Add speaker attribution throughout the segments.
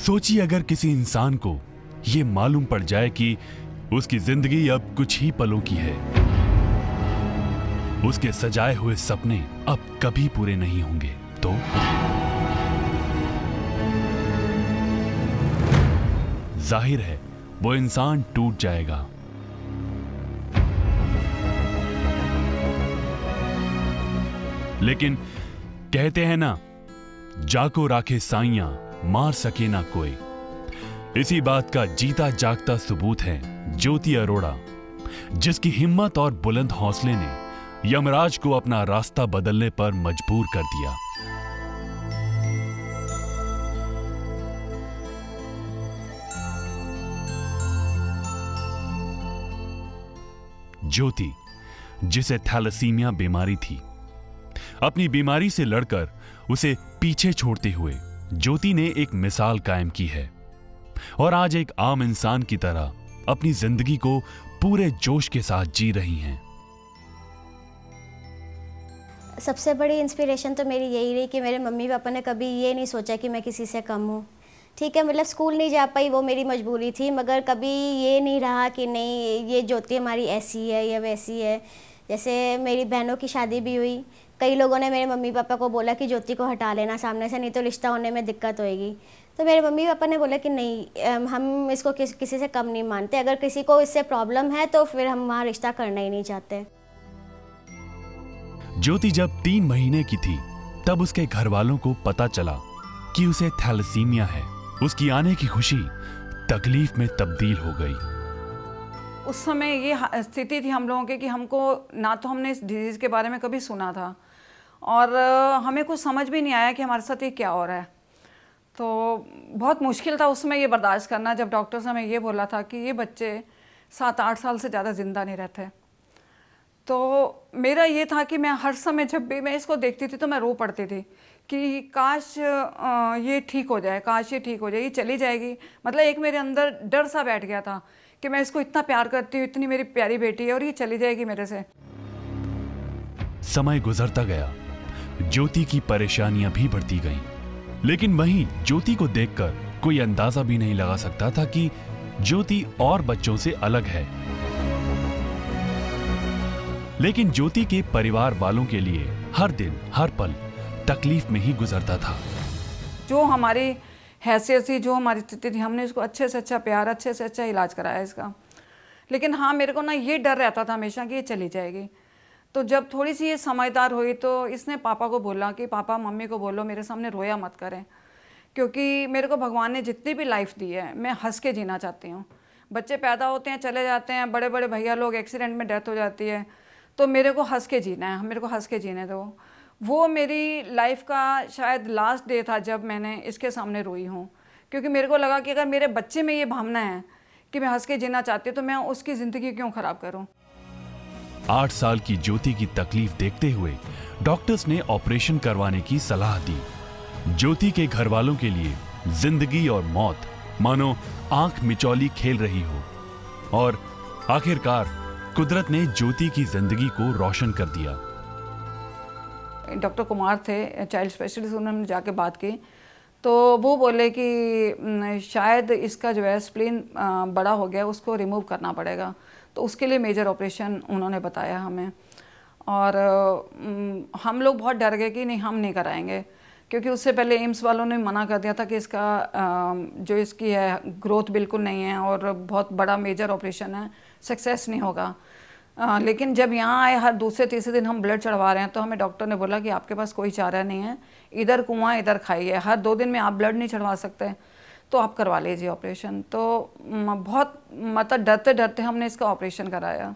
Speaker 1: सोचिए अगर किसी इंसान को यह मालूम पड़ जाए कि उसकी जिंदगी अब कुछ ही पलों की है, उसके सजाए हुए सपने अब कभी पूरे नहीं होंगे, तो जाहिर है वो इंसान टूट जाएगा। लेकिन कहते हैं ना, जाको राखे साइयां मार सके ना कोई। इसी बात का जीता जागता सबूत है ज्योति अरोड़ा, जिसकी हिम्मत और बुलंद हौसले ने यमराज को अपना रास्ता बदलने पर मजबूर कर दिया। ज्योति, जिसे थैलेसीमिया बीमारी थी, अपनी बीमारी से लड़कर उसे पीछे छोड़ते हुए ज्योति ने एक मिसाल कायम की है और आज एक आम इंसान की तरह अपनी जिंदगी को पूरे जोश के साथ जी रही हैं।
Speaker 2: सबसे बड़ी इंस्पिरेशन तो मेरी यही रही कि मेरे मम्मी पापा ने कभी ये नहीं सोचा कि मैं किसी से कम हूँ। ठीक है, मतलब स्कूल नहीं जा पाई, वो मेरी मजबूरी थी, मगर कभी ये नहीं रहा कि नहीं ये ज्योति हमारी ऐसी है या वैसी है। जैसे मेरी बहनों की शादी भी हुई, कई लोगों ने मेरे मम्मी पापा को बोला कि ज्योति को हटा लेना सामने से, नहीं तो रिश्ता होने में दिक्कत होएगी। तो मेरे मम्मी पापा ने बोला कि नहीं, हम इसको किसी से कम नहीं मानते, अगर किसी को इससे प्रॉब्लम है तो फिर हम वहाँ रिश्ता करना ही नहीं चाहते।
Speaker 1: ज्योति जब 3 महीने की थी तब उसके घर वालों को पता चला कि उसे थैलेसीमिया है। उसकी आने की खुशी तकलीफ में तब्दील हो गई।
Speaker 3: उस समय ये स्थिति थी हम लोगों के कि हमको ना तो हमने इस डिजीज़ के बारे में कभी सुना था और हमें कुछ समझ भी नहीं आया कि हमारे साथ ये क्या हो रहा है। तो बहुत मुश्किल था उसमें ये बर्दाश्त करना जब डॉक्टर्स ने हमें ये बोला था कि ये बच्चे 7-8 साल से ज़्यादा ज़िंदा नहीं रहते। तो मेरा ये था कि मैं हर समय जब भी मैं इसको देखती थी तो मैं रो पड़ती थी कि काश ये ठीक हो जाए, काश ये ठीक हो जाए, ये चली जाएगी। मतलब एक मेरे अंदर डर सा बैठ गया था कि मैं इसको इतना प्यार करती हूँ, इतनी मेरी प्यारी बेटी है और ये चली जाएगी मेरे से।
Speaker 1: समय गुजरता गया, ज्योति की परेशानियां भी बढ़ती गईं। लेकिन वहीं ज्योति को देखकर कोई अंदाजा भी नहीं लगा सकता था कि ज्योति और बच्चों से अलग है। लेकिन ज्योति के परिवार वालों के लिए हर दिन हर पल तकलीफ में ही गुजरता था।
Speaker 3: जो हमारी हैसियत थी, जो हमारी स्थिति थी, हमने इसको अच्छे से अच्छा प्यार, अच्छे से अच्छा इलाज कराया इसका। लेकिन हाँ, मेरे को ना ये डर रहता था हमेशा कि ये चली जाएगी। तो जब थोड़ी सी ये समझदार हुई तो इसने पापा को बोला कि पापा मम्मी को बोलो मेरे सामने रोया मत करें, क्योंकि मेरे को भगवान ने जितनी भी लाइफ दी है मैं हंस के जीना चाहती हूँ। बच्चे पैदा होते हैं, चले जाते हैं, बड़े बड़े भैया लोग एक्सीडेंट में डेथ हो जाती है, तो मेरे को हंस के जीना है, मेरे को हंस के जीने दो। वो मेरी लाइफ का शायद लास्ट डे था जब मैंने इसके सामने रोई हूँ, क्योंकि मेरे को लगा कि अगर मेरे बच्चे में ये भावना है कि मैं हंस के जीना चाहती हूँ तो मैं उसकी ज़िंदगी क्यों ख़राब करूँ।
Speaker 1: 8 साल की ज्योति की तकलीफ देखते हुए डॉक्टर्स ने ऑपरेशन करवाने की सलाह दी। ज्योति के घर वालों के लिए जिंदगी और मौत मानो आंख मिचौली खेल रही हो, और आखिरकार कुदरत ने ज्योति की जिंदगी को रोशन कर दिया।
Speaker 3: डॉक्टर कुमार थे चाइल्ड स्पेशलिस्ट, उन्होंने जाके बात की तो वो बोले कि शायद इसका जो है स्प्लीन बड़ा हो गया, उसको रिमूव करना पड़ेगा। तो उसके लिए मेजर ऑपरेशन उन्होंने बताया हमें, और हम लोग बहुत डर गए कि नहीं, हम नहीं कराएंगे, क्योंकि उससे पहले एम्स वालों ने मना कर दिया था कि इसका जो इसकी है ग्रोथ बिल्कुल नहीं है और बहुत बड़ा मेजर ऑपरेशन है, सक्सेस नहीं होगा। लेकिन जब यहाँ आए, हर दूसरे तीसरे दिन हम ब्लड चढ़वा रहे हैं तो हमें डॉक्टर ने बोला कि आपके पास कोई चारा नहीं है, इधर कुआं इधर खाई है, हर 2 दिन में आप ब्लड नहीं चढ़वा सकते, तो आप करवा लीजिए ऑपरेशन। तो बहुत मतलब डरते डरते हमने इसका ऑपरेशन कराया।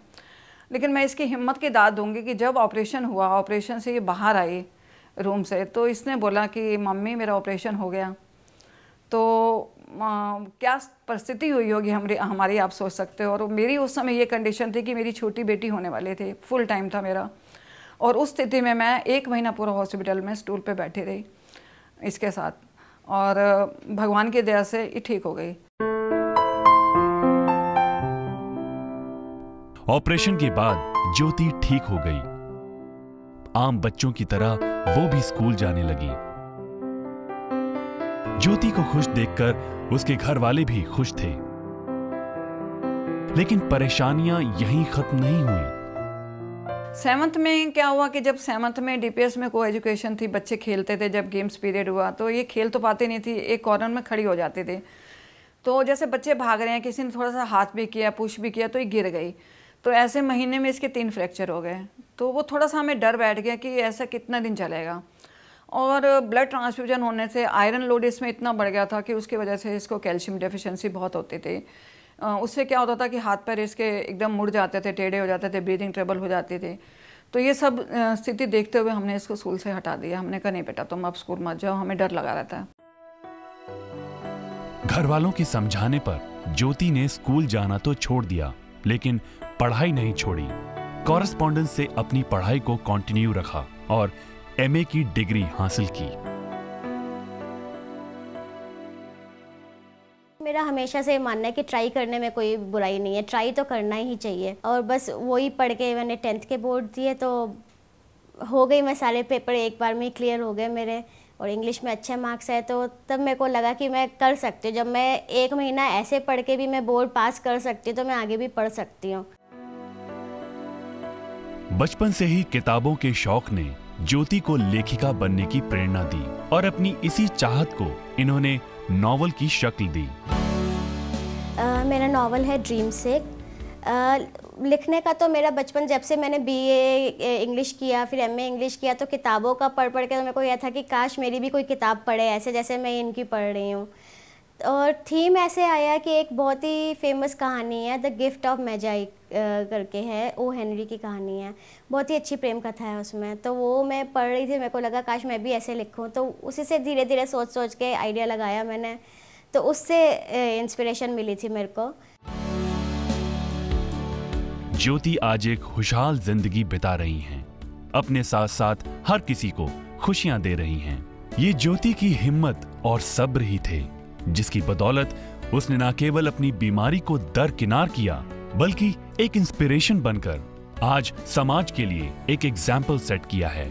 Speaker 3: लेकिन मैं इसकी हिम्मत की दाद दूंगी कि जब ऑपरेशन हुआ, ऑपरेशन से ये बाहर आई रूम से, तो इसने बोला कि मम्मी मेरा ऑपरेशन हो गया। तो क्या परिस्थिति हुई होगी हमारी आप सोच सकते हो। और मेरी उस समय ये कंडीशन थी कि मेरी छोटी बेटी होने वाली थी, फुल टाइम था मेरा, और उस स्थिति में मैं 1 महीना पूरा हॉस्पिटल में स्टूल पे बैठी रही इसके साथ, और भगवान की दया से ये ठीक हो गई।
Speaker 1: ऑपरेशन के बाद ज्योति ठीक हो गई। आम बच्चों की तरह वो भी स्कूल जाने लगी। ज्योति को खुश देखकर उसके घर वाले भी खुश थे, लेकिन परेशानियां यहीं खत्म नहीं हुई।
Speaker 3: 7th में क्या हुआ कि जब 7th में DPS में को एजुकेशन थी, बच्चे खेलते थे, जब गेम्स पीरियड हुआ तो ये खेल तो पाते नहीं थी, एक कॉर्नर में खड़ी हो जाते थे। तो जैसे बच्चे भाग रहे हैं, किसी ने थोड़ा सा हाथ भी किया, पुश भी किया तो ये गिर गई। तो ऐसे महीने में इसके 3 फ्रैक्चर हो गए। तो वो थोड़ा सा हमें डर बैठ गया कि ऐसा कितना दिन चलेगा। और ब्लड ट्रांसफ्यूजन होने से आयरन लोड इसमें इतना बढ़ गया था कि उसकी वजह से इसको कैल्शियम डेफिशिएंसी बहुत होती थी। उससे क्या होता था कि हाथ पैर इसके एकदम मुड़ जाते थे, टेढ़े हो जाते थे, ब्रीदिंग ट्रबल हो जाती थी। तो ये सब स्थिति देखते हुए हमने इसको स्कूल से हटा दिया। हमने कहा नहीं बेटा तुम अब स्कूल मत जाओ, हमें डर लगा रहता है।
Speaker 1: घर वालों के समझाने पर ज्योति ने स्कूल जाना तो छोड़ दिया, लेकिन पढ़ाई नहीं छोड़ी। कॉरेस्पॉन्डेंस से अपनी पढ़ाई को कंटिन्यू रखा और MA की डिग्री हासिल की।
Speaker 2: मेरा हमेशा से मानना है कि ट्राई करने में कोई बुराई नहीं है, ट्राई तो करना ही चाहिए। और बस वही पढ़ के मैंने 10th के बोर्ड दिए तो हो गई, मैं सारे पेपर एक बार में क्लियर हो गए मेरे, और इंग्लिश में अच्छे मार्क्स आए। तो तब मेरे को लगा कि मैं कर सकती हूँ। जब मैं 1 महीना ऐसे पढ़ के भी मैं बोर्ड पास कर सकती हूँ तो मैं आगे भी पढ़ सकती हूँ।
Speaker 1: बचपन से ही किताबों के शौक ने ज्योति को लेखिका बनने की प्रेरणा दी और अपनी इसी चाहत को इन्होंने नॉवल की शक्ल दी।
Speaker 2: मेरा नॉवल है ड्रीम सेक। लिखने का तो मेरा बचपन, जब से मैंने BA इंग्लिश किया, फिर MA इंग्लिश किया, तो किताबों का पढ़ के तो मेरे को यह था कि काश मेरी भी कोई किताब पढ़े ऐसे जैसे मैं इनकी पढ़ रही हूँ। और थीम ऐसे आया कि एक बहुत ही फेमस कहानी है, द गिफ्ट ऑफ मैजाई करके है, ओ हेनरी की कहानी है। बहुत ही अच्छी प्रेम कथा है उसमें। तो वो मैं पढ़ रही थी, मेरे को लगा काश मैं भी ऐसे लिखूं। तो उसी से धीरे धीरे सोच के आइडिया लगाया मैंने, तो उससे इंस्पिरेशन मिली थी मेरे को।
Speaker 1: ज्योति आज एक खुशहाल जिंदगी बिता रही हैं, अपने साथ साथ हर किसी को खुशियां दे रही हैं। ये ज्योति की हिम्मत और सब्र ही थे जिसकी बदौलत उसने न केवल अपनी बीमारी को दरकिनार किया, बल्कि एक इंस्पिरेशन बनकर आज समाज के लिए एक एग्जाम्पल सेट किया है।